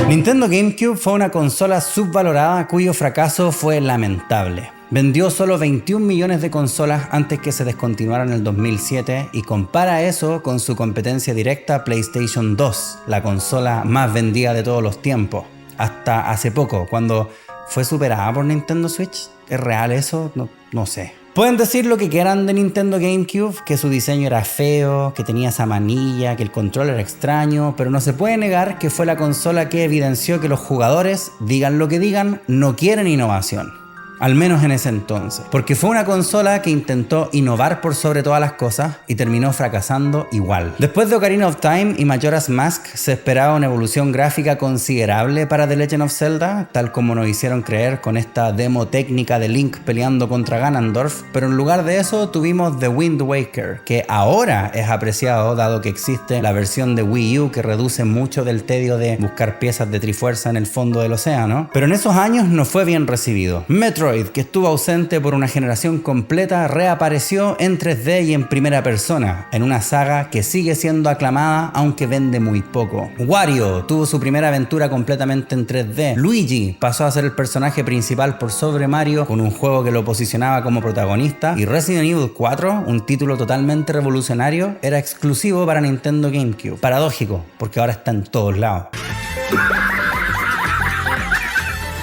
Nintendo GameCube fue una consola subvalorada cuyo fracaso fue lamentable. Vendió solo 21 millones de consolas antes que se descontinuara en el 2007 y compara eso con su competencia directa PlayStation 2, la consola más vendida de todos los tiempos. Hasta hace poco, cuando fue superada por Nintendo Switch. ¿Es real eso? No sé. Pueden decir lo que quieran de Nintendo GameCube, que su diseño era feo, que tenía esa manilla, que el control era extraño, pero no se puede negar que fue la consola que evidenció que los jugadores, digan lo que digan, no quieren innovación. Al menos en ese entonces. Porque fue una consola que intentó innovar por sobre todas las cosas y terminó fracasando igual. Después de Ocarina of Time y Majora's Mask se esperaba una evolución gráfica considerable para The Legend of Zelda, tal como nos hicieron creer con esta demo técnica de Link peleando contra Ganondorf, pero en lugar de eso tuvimos The Wind Waker, que ahora es apreciado dado que existe la versión de Wii U que reduce mucho del tedio de buscar piezas de Trifuerza en el fondo del océano, pero en esos años no fue bien recibido. Metroid, que estuvo ausente por una generación completa, reapareció en 3D y en primera persona, en una saga que sigue siendo aclamada aunque vende muy poco. Wario tuvo su primera aventura completamente en 3D. Luigi pasó a ser el personaje principal por sobre Mario con un juego que lo posicionaba como protagonista, y Resident Evil 4, un título totalmente revolucionario, era exclusivo para Nintendo GameCube. Paradójico, porque ahora está en todos lados.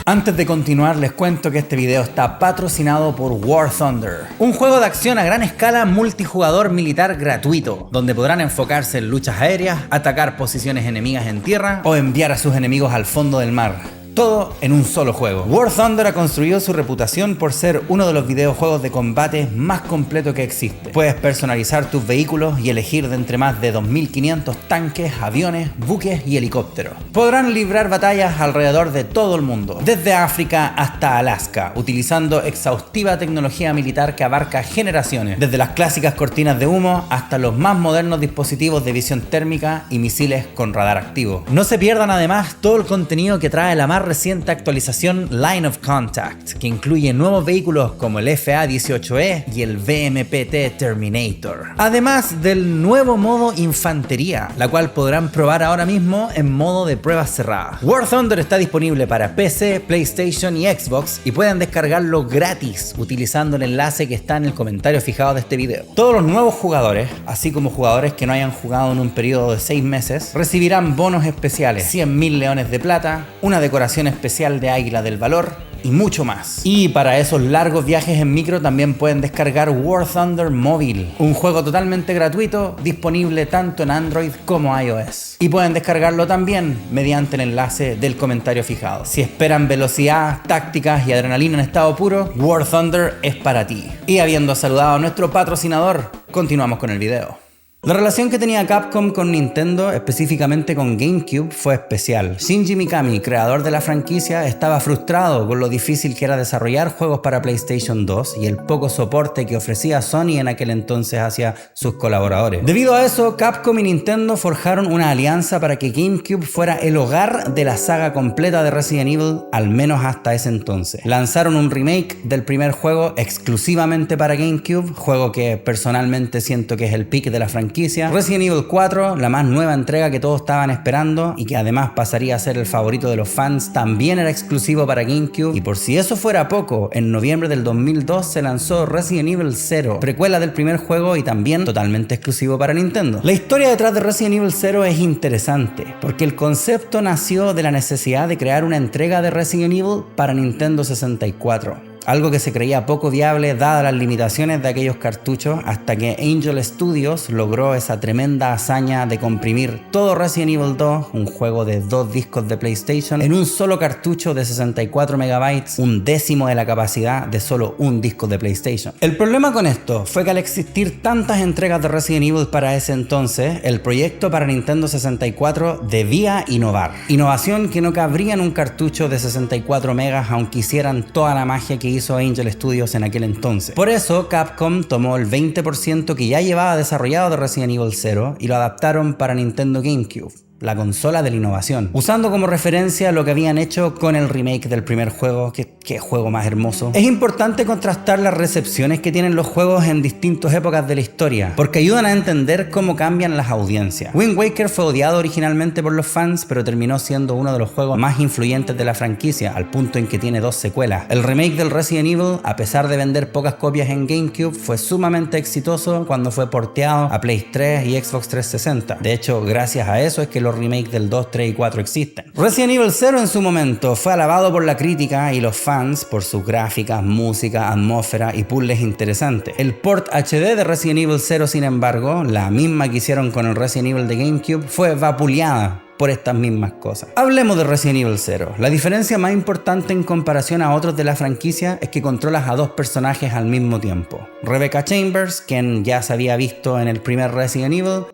Antes de continuar, les cuento que este video está patrocinado por War Thunder, un juego de acción a gran escala multijugador militar gratuito, donde podrán enfocarse en luchas aéreas, atacar posiciones enemigas en tierra o enviar a sus enemigos al fondo del mar. Todo en un solo juego. War Thunder ha construido su reputación por ser uno de los videojuegos de combate más completo que existe. Puedes personalizar tus vehículos y elegir de entre más de 2500 tanques, aviones, buques y helicópteros. Podrán librar batallas alrededor de todo el mundo, desde África hasta Alaska, utilizando exhaustiva tecnología militar que abarca generaciones, desde las clásicas cortinas de humo hasta los más modernos dispositivos de visión térmica y misiles con radar activo. No se pierdan además todo el contenido que trae la más reciente actualización Line of Contact, que incluye nuevos vehículos como el FA-18E y el VMPT Terminator, además del nuevo modo Infantería, la cual podrán probar ahora mismo en modo de pruebas cerradas. War Thunder está disponible para PC, PlayStation y Xbox y pueden descargarlo gratis utilizando el enlace que está en el comentario fijado de este video. Todos los nuevos jugadores, así como jugadores que no hayan jugado en un periodo de 6 meses, recibirán bonos especiales: 100.000 leones de plata, una decoración especial de Águila del Valor y mucho más. Y para esos largos viajes en micro también pueden descargar War Thunder Mobile, un juego totalmente gratuito disponible tanto en Android como iOS. Y pueden descargarlo también mediante el enlace del comentario fijado. Si esperan velocidad, tácticas y adrenalina en estado puro, War Thunder es para ti. Y habiendo saludado a nuestro patrocinador, continuamos con el video. La relación que tenía Capcom con Nintendo, específicamente con GameCube, fue especial. Shinji Mikami, creador de la franquicia, estaba frustrado con lo difícil que era desarrollar juegos para PlayStation 2 y el poco soporte que ofrecía Sony en aquel entonces hacia sus colaboradores. Debido a eso, Capcom y Nintendo forjaron una alianza para que GameCube fuera el hogar de la saga completa de Resident Evil, al menos hasta ese entonces. Lanzaron un remake del primer juego exclusivamente para GameCube, juego que personalmente siento que es el pick de la franquicia. Resident Evil 4, la más nueva entrega que todos estaban esperando y que además pasaría a ser el favorito de los fans, también era exclusivo para GameCube. Y por si eso fuera poco, en noviembre del 2002 se lanzó Resident Evil 0, precuela del primer juego y también totalmente exclusivo para Nintendo. La historia detrás de Resident Evil 0 es interesante, porque el concepto nació de la necesidad de crear una entrega de Resident Evil para Nintendo 64. Algo que se creía poco viable dadas las limitaciones de aquellos cartuchos, hasta que Angel Studios logró esa tremenda hazaña de comprimir todo Resident Evil 2, un juego de 2 discos de PlayStation, en un solo cartucho de 64 megabytes, un décimo de la capacidad de solo un disco de PlayStation. El problema con esto fue que al existir tantas entregas de Resident Evil para ese entonces, el proyecto para Nintendo 64 debía innovar. Innovación que no cabría en un cartucho de 64 megas, aunque hicieran toda la magia que hizo Angel Studios en aquel entonces. Por eso Capcom tomó el 20% que ya llevaba desarrollado de Resident Evil 0 y lo adaptaron para Nintendo GameCube. la consola de la innovación, usando como referencia lo que habían hecho con el remake del primer juego, que juego más hermoso. Es importante contrastar las recepciones que tienen los juegos en distintas épocas de la historia, porque ayudan a entender cómo cambian las audiencias. Wind Waker fue odiado originalmente por los fans, pero terminó siendo uno de los juegos más influyentes de la franquicia, al punto en que tiene 2 secuelas. El remake del Resident Evil, a pesar de vender pocas copias en GameCube, fue sumamente exitoso cuando fue porteado a Play 3 y Xbox 360. De hecho, gracias a eso es que los remakes del 2, 3 y 4 existen. Resident Evil 0 en su momento fue alabado por la crítica y los fans por sus gráficas, música, atmósfera y puzzles interesantes. El port HD de Resident Evil 0, sin embargo, la misma que hicieron con el Resident Evil de GameCube, fue vapuleada por estas mismas cosas. Hablemos de Resident Evil 0. La diferencia más importante en comparación a otros de la franquicia es que controlas a 2 personajes al mismo tiempo. Rebecca Chambers, quien ya se había visto en el primer Resident Evil.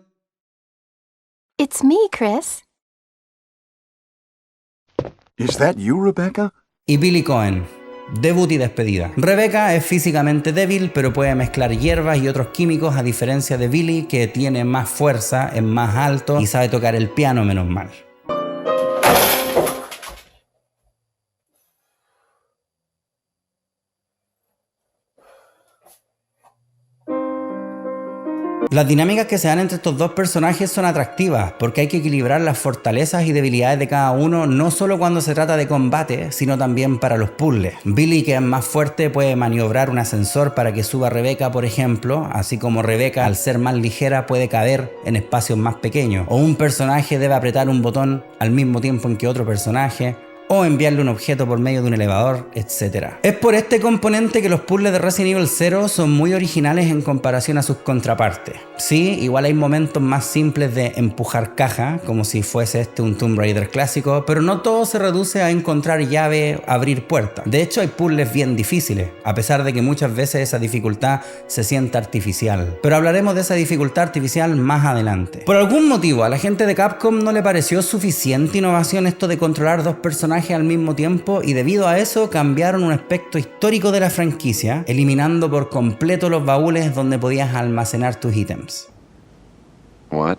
It's me, Chris. Is that you, Rebecca? Y Billy Cohen. Debut y despedida. Rebecca es físicamente débil, pero puede mezclar hierbas y otros químicos, a diferencia de Billy, que tiene más fuerza, es más alto y sabe tocar el piano menos mal. Las dinámicas que se dan entre estos 2 personajes son atractivas, porque hay que equilibrar las fortalezas y debilidades de cada uno, no solo cuando se trata de combate, sino también para los puzzles. Billy, que es más fuerte, puede maniobrar un ascensor para que suba Rebecca, por ejemplo, así como Rebecca, al ser más ligera, puede caber en espacios más pequeños. O un personaje debe apretar un botón al mismo tiempo en que otro personaje, o enviarle un objeto por medio de un elevador, etc. Es por este componente que los puzzles de Resident Evil 0 son muy originales en comparación a sus contrapartes. Sí, igual hay momentos más simples de empujar caja, como si fuese un Tomb Raider clásico, pero no todo se reduce a encontrar llave, abrir puertas. De hecho, hay puzzles bien difíciles, a pesar de que muchas veces esa dificultad se siente artificial. Pero hablaremos de esa dificultad artificial más adelante. Por algún motivo, a la gente de Capcom no le pareció suficiente innovación esto de controlar 2 personajes al mismo tiempo, y debido a eso cambiaron un aspecto histórico de la franquicia, eliminando por completo los baúles donde podías almacenar tus ítems. What?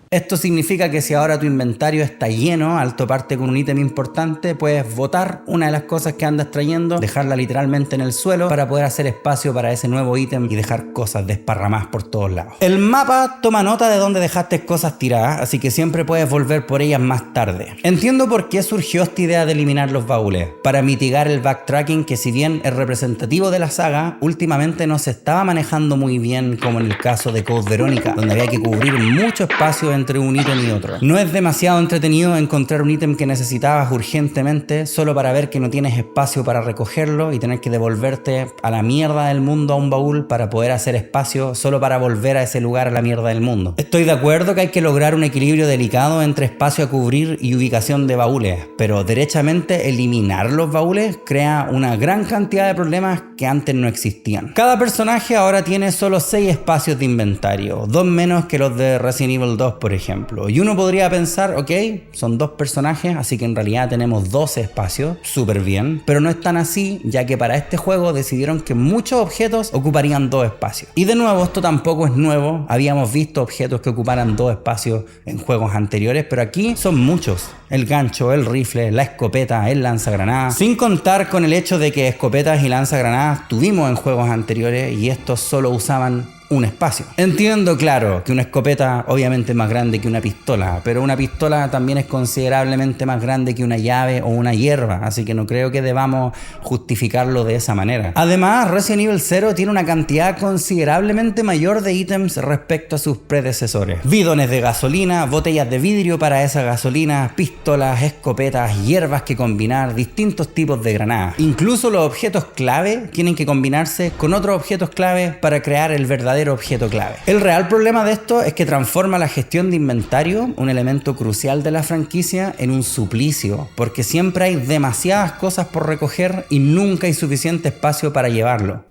Esto significa que si ahora tu inventario está lleno, al toparte con un ítem importante, puedes botar una de las cosas que andas trayendo, dejarla literalmente en el suelo para poder hacer espacio para ese nuevo ítem y dejar cosas desparramadas por todos lados. El mapa toma nota de dónde dejaste cosas tiradas, así que siempre puedes volver por ellas más tarde. Entiendo por qué surgió esta idea de eliminar los baúles, para mitigar el backtracking que, si bien es representativo de la saga, últimamente no se estaba manejando muy bien, como en el caso de Code Verónica, donde había que cubrir mucho espacio entre un ítem y otro. No es demasiado entretenido encontrar un ítem que necesitabas urgentemente solo para ver que no tienes espacio para recogerlo y tener que devolverte a la mierda del mundo a un baúl para poder hacer espacio solo para volver a ese lugar a la mierda del mundo. Estoy de acuerdo que hay que lograr un equilibrio delicado entre espacio a cubrir y ubicación de baúles, pero derechamente eliminar los baúles crea una gran cantidad de problemas que antes no existían. Cada personaje ahora tiene solo 6 espacios de inventario, 2 menos que los de Resident Evil 2, por ejemplo. Y uno podría pensar, ok, son 2 personajes, así que en realidad tenemos 12 espacios, súper bien, pero no es tan así, ya que para este juego decidieron que muchos objetos ocuparían 2 espacios. Y de nuevo, esto tampoco es nuevo, habíamos visto objetos que ocuparan 2 espacios en juegos anteriores, pero aquí son muchos. El gancho, el rifle, la escopeta, el lanzagranadas, sin contar con el hecho de que escopetas y lanzagranadas tuvimos en juegos anteriores y estos solo usaban un espacio. Entiendo, claro, que una escopeta obviamente es más grande que una pistola, pero una pistola también es considerablemente más grande que una llave o una hierba, así que no creo que debamos justificarlo de esa manera. Además, Resident Evil 0 tiene una cantidad considerablemente mayor de ítems respecto a sus predecesores. Bidones de gasolina, botellas de vidrio para esa gasolina, pistolas, escopetas, hierbas que combinar, distintos tipos de granadas. Incluso los objetos clave tienen que combinarse con otros objetos clave para crear el verdadero objeto clave. El real problema de esto es que transforma la gestión de inventario, un elemento crucial de la franquicia, en un suplicio, porque siempre hay demasiadas cosas por recoger y nunca hay suficiente espacio para llevarlo.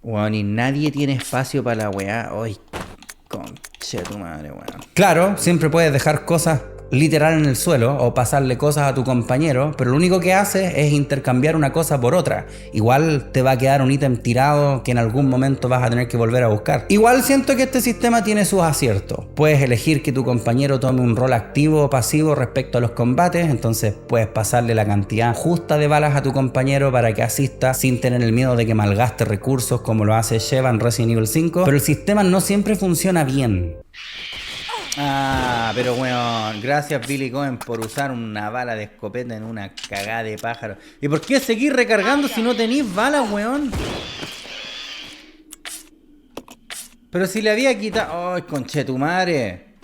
Bueno, y nadie tiene espacio para la weá. Ay, conche tu madre, weón. Claro, siempre puedes dejar cosas literal en el suelo o pasarle cosas a tu compañero, pero lo único que haces es intercambiar una cosa por otra. Igual te va a quedar un ítem tirado que en algún momento vas a tener que volver a buscar. Igual siento que este sistema tiene sus aciertos. Puedes elegir que tu compañero tome un rol activo o pasivo respecto a los combates, entonces puedes pasarle la cantidad justa de balas a tu compañero para que asista sin tener el miedo de que malgaste recursos como lo hace Sheva en Resident Evil 5, pero el sistema no siempre funciona bien. Ah, pero weón, gracias Billy Cohen por usar una bala de escopeta en una cagada de pájaro. ¿Y por qué seguir recargando si no tenéis balas, weón? Pero si le había quitado... ¡Ay, conchetumare!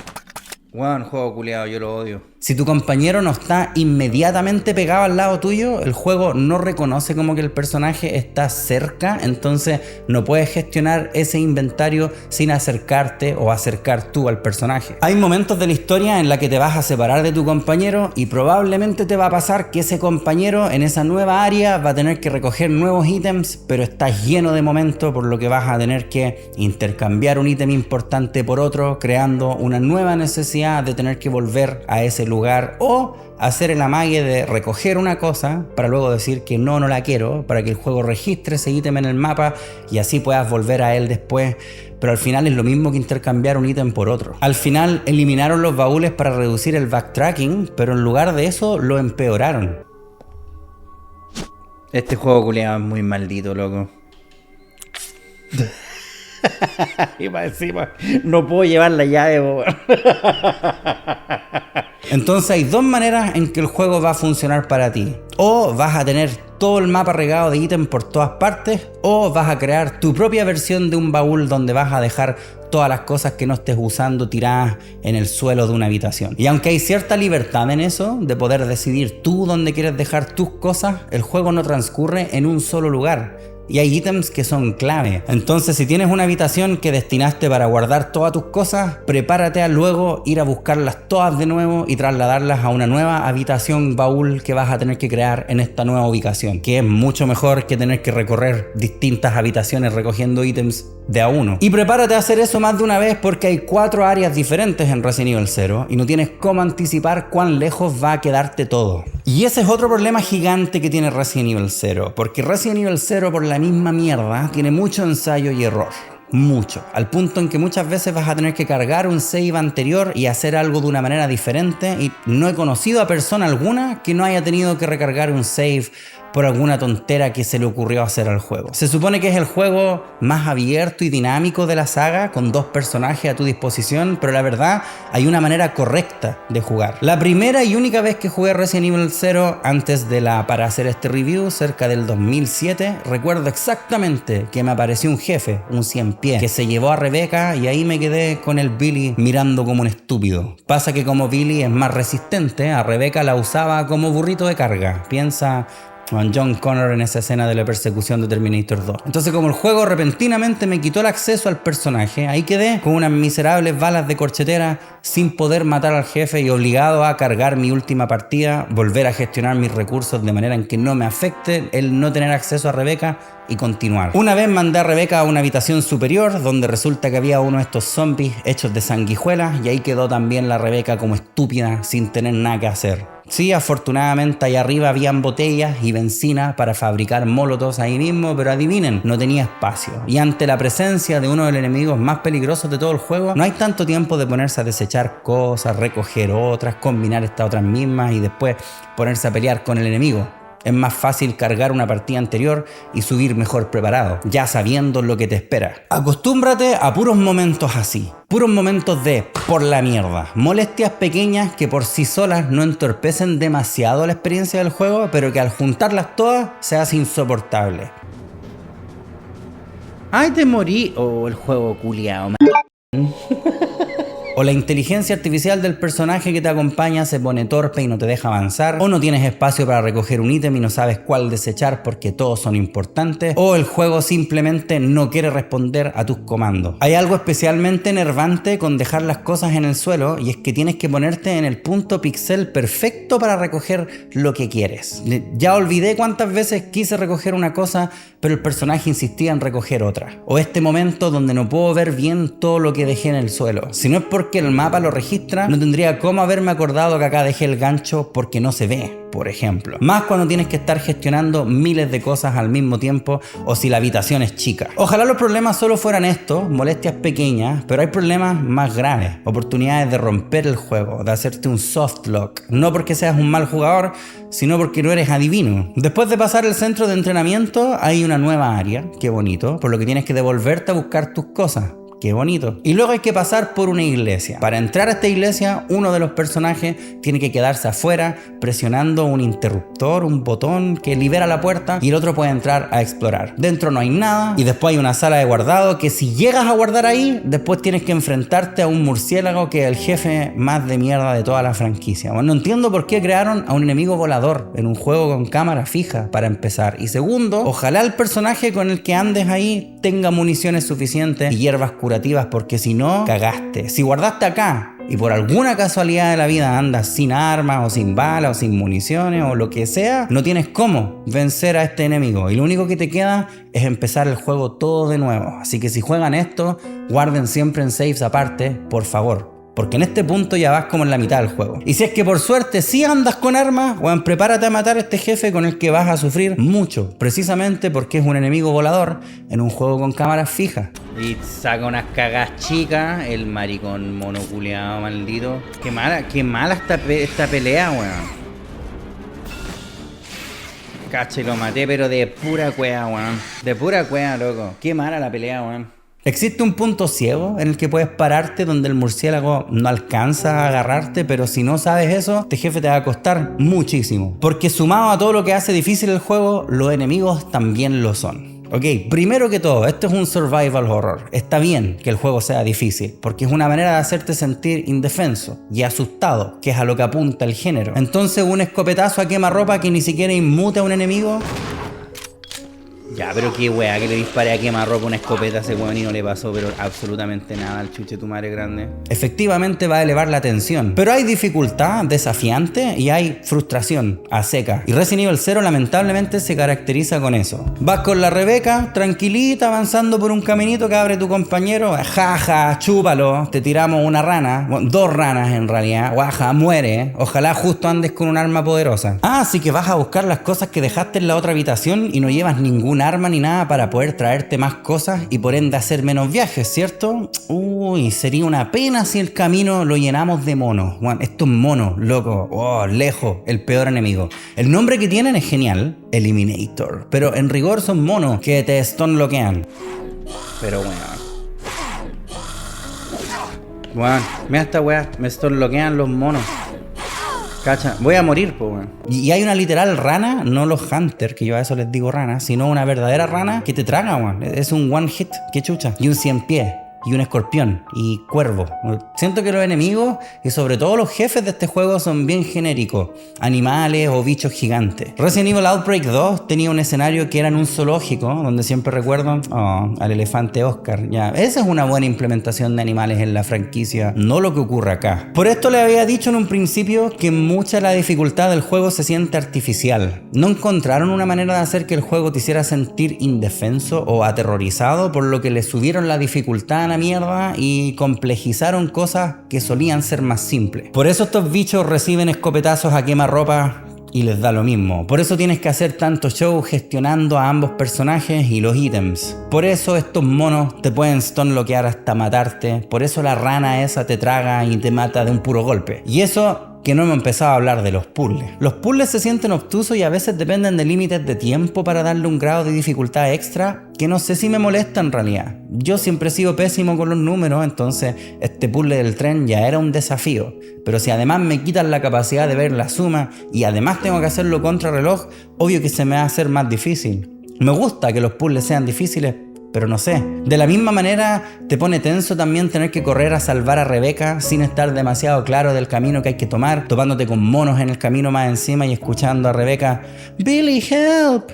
Weón, juego culiado, yo lo odio. Si tu compañero no está inmediatamente pegado al lado tuyo, el juego no reconoce como que el personaje está cerca, entonces no puedes gestionar ese inventario sin acercarte o acercar tú al personaje. Hay momentos de la historia en la que te vas a separar de tu compañero y probablemente te va a pasar que ese compañero en esa nueva área va a tener que recoger nuevos ítems, pero estás lleno de momentos por lo que vas a tener que intercambiar un ítem importante por otro, creando una nueva necesidad de tener que volver a ese lugar o hacer el amague de recoger una cosa para luego decir que no la quiero, para que el juego registre ese ítem en el mapa y así puedas volver a él después, pero al final es lo mismo que intercambiar un ítem por otro. Al final eliminaron los baúles para reducir el backtracking, pero en lugar de eso lo empeoraron. Este juego culiado es muy maldito, loco. Y para encima no puedo llevar la llave, weón. Entonces hay dos maneras en que el juego va a funcionar para ti. O vas a tener todo el mapa regado de ítems por todas partes, o vas a crear tu propia versión de un baúl donde vas a dejar todas las cosas que no estés usando tiradas en el suelo de una habitación. Y aunque hay cierta libertad en eso, de poder decidir tú dónde quieres dejar tus cosas, el juego no transcurre en un solo lugar. Y hay ítems que son clave. Entonces, si tienes una habitación que destinaste para guardar todas tus cosas, prepárate a luego ir a buscarlas todas de nuevo y trasladarlas a una nueva habitación baúl que vas a tener que crear en esta nueva ubicación, que es mucho mejor que tener que recorrer distintas habitaciones recogiendo ítems de a uno. Y prepárate a hacer eso más de una vez porque hay 4 áreas diferentes en Resident Evil 0 y no tienes cómo anticipar cuán lejos va a quedarte todo. Y ese es otro problema gigante que tiene Resident Evil 0, porque Resident Evil 0 por la misma mierda tiene mucho ensayo y error. Mucho, al punto en que muchas veces vas a tener que cargar un save anterior y hacer algo de una manera diferente, y no he conocido a persona alguna que no haya tenido que recargar un save por alguna tontera que se le ocurrió hacer al juego. Se supone que es el juego más abierto y dinámico de la saga, con 2 personajes a tu disposición, pero la verdad hay una manera correcta de jugar. La primera y única vez que jugué Resident Evil 0 antes de para hacer este review, cerca del 2007, recuerdo exactamente que me apareció un jefe, un 100 pies, que se llevó a Rebecca y ahí me quedé con el Billy mirando como un estúpido. Pasa que como Billy es más resistente, a Rebecca la usaba como burrito de carga. Piensa John Connor en esa escena de la persecución de Terminator 2. Entonces, como el juego repentinamente me quitó el acceso al personaje, ahí quedé con unas miserables balas de corchetera sin poder matar al jefe y obligado a cargar mi última partida, volver a gestionar mis recursos de manera en que no me afecte el no tener acceso a Rebecca y continuar. Una vez mandé a Rebecca a una habitación superior donde resulta que había uno de estos zombies hechos de sanguijuelas y ahí quedó también la Rebecca como estúpida sin tener nada que hacer. Sí, afortunadamente allá arriba habían botellas y benzina para fabricar molotovs ahí mismo, pero adivinen, no tenía espacio. Y ante la presencia de uno de los enemigos más peligrosos de todo el juego, no hay tanto tiempo de ponerse a desechar cosas, recoger otras, combinar estas otras mismas y después ponerse a pelear con el enemigo. Es más fácil cargar una partida anterior y subir mejor preparado, ya sabiendo lo que te espera. Acostúmbrate a puros momentos así. Puros momentos de por la mierda. Molestias pequeñas que por sí solas no entorpecen demasiado la experiencia del juego, pero que al juntarlas todas se hace insoportable. ¡Ay, te morí! Oh, el juego culiao, man. O la inteligencia artificial del personaje que te acompaña se pone torpe y no te deja avanzar, o no tienes espacio para recoger un ítem y no sabes cuál desechar porque todos son importantes, o el juego simplemente no quiere responder a tus comandos. Hay algo especialmente enervante con dejar las cosas en el suelo, y es que tienes que ponerte en el punto pixel perfecto para recoger lo que quieres. Ya olvidé cuántas veces quise recoger una cosa, pero el personaje insistía en recoger otra. O este momento donde no puedo ver bien todo lo que dejé en el suelo. Si no es porque porque el mapa lo registra, no tendría cómo haberme acordado que acá dejé el gancho porque no se ve, por ejemplo. Más cuando tienes que estar gestionando miles de cosas al mismo tiempo o si la habitación es chica. Ojalá los problemas solo fueran estos, molestias pequeñas, pero hay problemas más graves. Oportunidades de romper el juego, de hacerte un soft lock. No porque seas un mal jugador, sino porque no eres adivino. Después de pasar el centro de entrenamiento, hay una nueva área, qué bonito, por lo que tienes que devolverte a buscar tus cosas. Qué bonito. Y luego hay que pasar por una iglesia. Para entrar a esta iglesia, uno de los personajes tiene que quedarse afuera presionando un interruptor, un botón que libera la puerta y el otro puede entrar a explorar. Dentro no hay nada y después hay una sala de guardado que si llegas a guardar ahí, después tienes que enfrentarte a un murciélago que es el jefe más de mierda de toda la franquicia. Bueno, no entiendo por qué crearon a un enemigo volador en un juego con cámara fija para empezar. Y segundo, ojalá el personaje con el que andes ahí tenga municiones suficientes y hierbas curativas, porque si no, cagaste. Si guardaste acá y por alguna casualidad de la vida andas sin armas o sin balas o sin municiones o lo que sea, no tienes cómo vencer a este enemigo y lo único que te queda es empezar el juego todo de nuevo. Así que si juegan esto, guarden siempre en saves aparte, por favor. Porque en este punto ya vas como en la mitad del juego. Y si es que por suerte sí andas con armas, bueno, prepárate a matar a este jefe con el que vas a sufrir mucho. Precisamente porque es un enemigo volador en un juego con cámaras fijas. Y saca unas cagas chicas, el maricón monoculeado maldito. Qué mala esta pelea, weón. Cache, lo maté, pero de pura cueva, weón. De pura cueva, loco. Qué mala la pelea, weón. Existe un punto ciego en el que puedes pararte donde el murciélago no alcanza a agarrarte, pero si no sabes eso, este jefe te va a costar muchísimo. Porque sumado a todo lo que hace difícil el juego, los enemigos también lo son. Ok, primero que todo, esto es un survival horror. Está bien que el juego sea difícil, porque es una manera de hacerte sentir indefenso y asustado, que es a lo que apunta el género. Entonces un escopetazo a quemarropa que ni siquiera inmute a un enemigo... Ya, pero qué wea, que le disparé a quemarropa una escopeta a ese weón y no le pasó pero absolutamente nada al chuche tu madre grande. Efectivamente va a elevar la tensión, pero hay dificultad desafiante y hay frustración a seca. Y Resident Evil 0 lamentablemente se caracteriza con eso. Vas con la Rebeca, tranquilita, avanzando por un caminito que abre tu compañero, jaja, chúpalo, te tiramos una rana, bueno, 2 ranas en realidad, guaja, muere, ojalá justo andes con un arma poderosa. Ah, así que vas a buscar las cosas que dejaste en la otra habitación y no llevas ningún arma ni nada para poder traerte más cosas y por ende hacer menos viajes, ¿cierto? Uy, sería una pena si el camino lo llenamos de monos. Bueno, estos monos, loco, oh, lejos, el peor enemigo. El nombre que tienen es genial, Eliminator, pero en rigor son monos que te stunlockean. Pero bueno, mira esta weá, me stunlockean los monos. Cacha, voy a morir, po, weón. Y hay una literal rana, no los hunters, que yo a eso les digo rana, sino una verdadera rana que te traga, weón. Es un one hit, qué chucha. Y un 100 pies. Y un escorpión y cuervo. Siento que los enemigos y sobre todo los jefes de este juego son bien genéricos, animales o bichos gigantes. Resident Evil Outbreak 2 tenía un escenario que era en un zoológico, donde siempre recuerdo al elefante Oscar. Ya, esa es una buena implementación de animales en la franquicia, no lo que ocurre acá. Por esto le había dicho en un principio que mucha de la dificultad del juego se siente artificial. No encontraron una manera de hacer que el juego te hiciera sentir indefenso o aterrorizado, por lo que le subieron la dificultad a la mierda y complejizaron cosas que solían ser más simples. Por eso estos bichos reciben escopetazos a quemarropa y les da lo mismo. Por eso tienes que hacer tanto show gestionando a ambos personajes y los ítems. Por eso estos monos te pueden stunlockear hasta matarte. Por eso la rana esa te traga y te mata de un puro golpe. Y eso que no hemos empezado a hablar de los puzzles. Los puzzles se sienten obtusos y a veces dependen de límites de tiempo para darle un grado de dificultad extra que no sé si me molesta en realidad. Yo siempre he sido pésimo con los números, entonces este puzzle del tren ya era un desafío. Pero si además me quitan la capacidad de ver la suma y además tengo que hacerlo contra reloj, obvio que se me va a hacer más difícil. Me gusta que los puzzles sean difíciles, pero no sé. De la misma manera te pone tenso también tener que correr a salvar a Rebeca sin estar demasiado claro del camino que hay que tomar, topándote con monos en el camino más encima y escuchando a Rebeca, "Billy, help".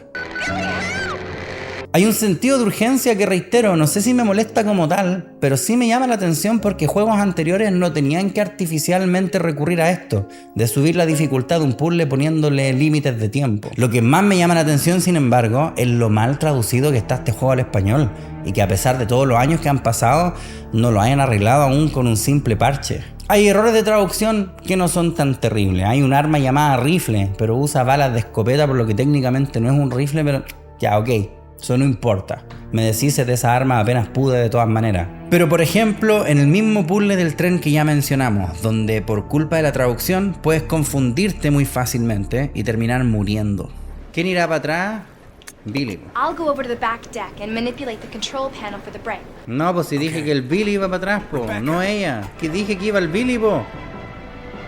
Hay un sentido de urgencia que, reitero, no sé si me molesta como tal, pero sí me llama la atención porque juegos anteriores no tenían que artificialmente recurrir a esto, de subir la dificultad de un puzzle poniéndole límites de tiempo. Lo que más me llama la atención, sin embargo, es lo mal traducido que está este juego al español. y que a pesar de todos los años que han pasado, no lo hayan arreglado aún con un simple parche. Hay errores de traducción que no son tan terribles. Hay un arma llamada rifle, pero usa balas de escopeta, por lo que técnicamente no es un rifle, pero ya, ok, eso no importa. Me deshice de esa arma apenas pude de todas maneras. Pero por ejemplo, en el mismo puzzle del tren que ya mencionamos, donde por culpa de la traducción puedes confundirte muy fácilmente y terminar muriendo. ¿Quién irá para atrás? Billy. I'll go over to the back deck and manipulate the control panel for the brake. No, pues si dije que el Billy iba para atrás, po, no ella. Que dije que iba el Billy, po.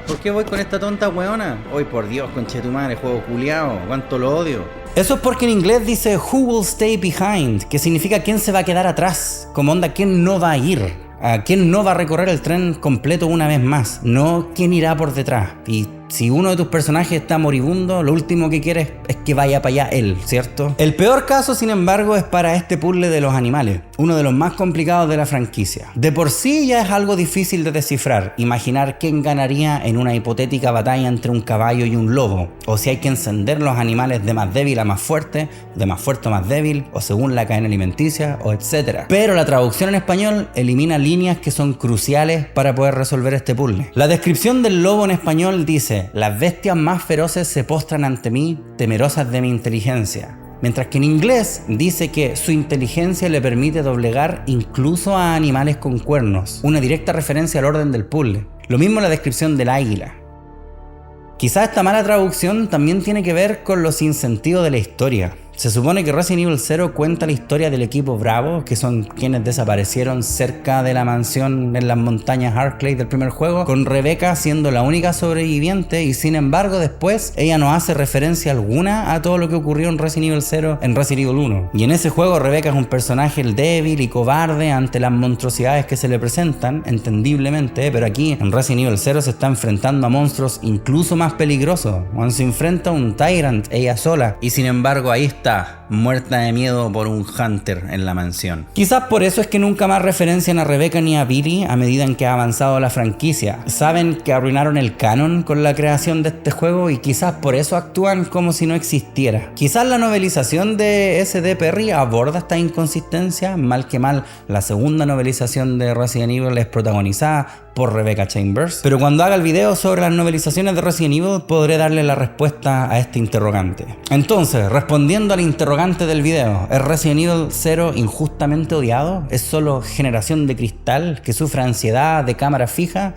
¿Por qué voy con esta tonta weona? Hoy por Dios, conchetumare, juego culiao, cuánto lo odio. Eso es porque en inglés dice who will stay behind, que significa quién se va a quedar atrás, como onda quién no va a ir, a quién no va a recorrer el tren completo una vez más, no quién irá por detrás. Y si uno de tus personajes está moribundo, lo último que quieres es que vaya para allá él, ¿cierto? El peor caso, sin embargo, es para este puzzle de los animales, uno de los más complicados de la franquicia. De por sí ya es algo difícil de descifrar, imaginar quién ganaría en una hipotética batalla entre un caballo y un lobo, o si hay que encender los animales de más débil a más fuerte, de más fuerte a más débil, o según la cadena alimenticia, o etc. Pero la traducción en español elimina líneas que son cruciales para poder resolver este puzzle. La descripción del lobo en español dice: las bestias más feroces se postran ante mí, temerosas de mi inteligencia. Mientras que en inglés dice que su inteligencia le permite doblegar incluso a animales con cuernos. Una directa referencia al orden del puzzle. Lo mismo la descripción del águila. Quizás esta mala traducción también tiene que ver con los sinsentidos de la historia. Se supone que Resident Evil 0 cuenta la historia del equipo Bravo, que son quienes desaparecieron cerca de la mansión en las montañas Arklay del primer juego, con Rebecca siendo la única sobreviviente, y sin embargo después ella no hace referencia alguna a todo lo que ocurrió en Resident Evil 0 en Resident Evil 1. Y en ese juego Rebecca es un personaje débil y cobarde ante las monstruosidades que se le presentan, entendiblemente, pero aquí en Resident Evil 0 se está enfrentando a monstruos incluso más peligrosos. Cuando se enfrenta a un Tyrant ella sola, y sin embargo ahí está, muerta de miedo por un Hunter en la mansión. Quizás por eso es que nunca más referencian a Rebecca ni a Billy a medida en que ha avanzado la franquicia. Saben que arruinaron el canon con la creación de este juego y quizás por eso actúan como si no existiera. Quizás la novelización de S.D. Perry aborda esta inconsistencia, mal que mal la segunda novelización de Resident Evil es protagonizada por Rebecca Chambers, pero cuando haga el video sobre las novelizaciones de Resident Evil podré darle la respuesta a este interrogante. Entonces, respondiendo al interrogante del video, ¿es Resident Evil 0 injustamente odiado? ¿Es solo generación de cristal que sufre ansiedad de cámara fija?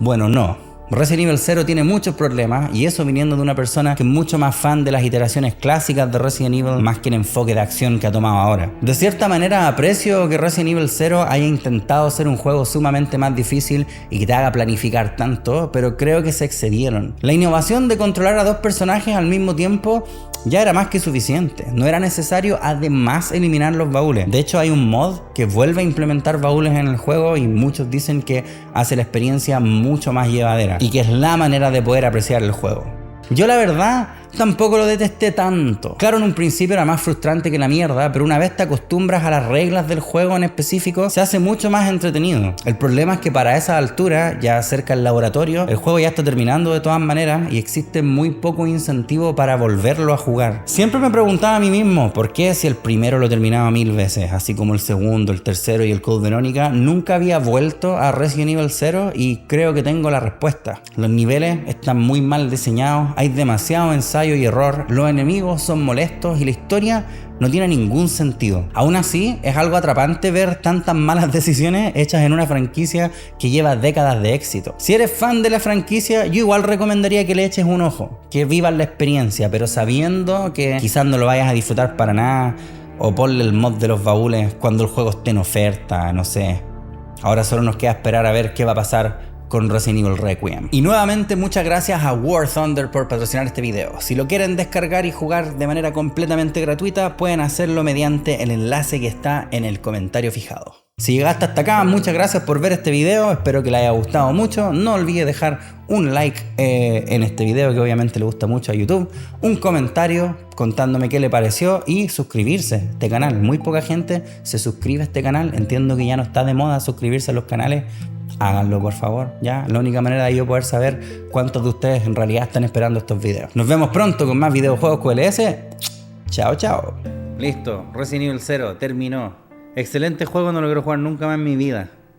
Bueno, no. Resident Evil 0 tiene muchos problemas, y eso viniendo de una persona que es mucho más fan de las iteraciones clásicas de Resident Evil más que el enfoque de acción que ha tomado ahora. De cierta manera aprecio que Resident Evil 0 haya intentado ser un juego sumamente más difícil y que te haga planificar tanto, pero creo que se excedieron. La innovación de controlar a dos personajes al mismo tiempo ya era más que suficiente, no era necesario además eliminar los baúles. De hecho hay un mod que vuelve a implementar baúles en el juego y muchos dicen que hace la experiencia mucho más llevadera y que es la manera de poder apreciar el juego. Yo la verdad tampoco lo detesté tanto. Claro, en un principio era más frustrante que la mierda, pero una vez te acostumbras a las reglas del juego en específico, se hace mucho más entretenido. El problema es que para esa altura, ya cerca del laboratorio, el juego ya está terminando de todas maneras y existe muy poco incentivo para volverlo a jugar. Siempre me preguntaba a mí mismo, ¿por qué si el primero lo terminaba 1000 veces, así como el segundo, el tercero y el Code Verónica, nunca había vuelto a Resident Evil 0? Y creo que tengo la respuesta. Los niveles están muy mal diseñados, hay demasiado ensayo y error, los enemigos son molestos y la historia no tiene ningún sentido. Aún así, es algo atrapante ver tantas malas decisiones hechas en una franquicia que lleva décadas de éxito. Si eres fan de la franquicia, yo igual recomendaría que le eches un ojo, que vivas la experiencia, pero sabiendo que quizás no lo vayas a disfrutar para nada, o ponle el mod de los baúles cuando el juego esté en oferta, no sé. Ahora solo nos queda esperar a ver qué va a pasar con Resident Evil Requiem. Y nuevamente muchas gracias a War Thunder por patrocinar este video. Si lo quieren descargar y jugar de manera completamente gratuita, pueden hacerlo mediante el enlace que está en el comentario fijado. Si llegaste hasta acá, muchas gracias por ver este video, espero que les haya gustado mucho. No olvide dejar un like en este video, que obviamente le gusta mucho a YouTube, un comentario contándome qué le pareció y suscribirse a este canal. Muy poca gente se suscribe a este canal, entiendo que ya no está de moda suscribirse a los canales. Háganlo, por favor, ya. La única manera de yo poder saber cuántos de ustedes en realidad están esperando estos videos. Nos vemos pronto con más videojuegos QLS. Chao, chao. Listo, Resident Evil 0 terminó. Excelente juego, no lo quiero jugar nunca más en mi vida.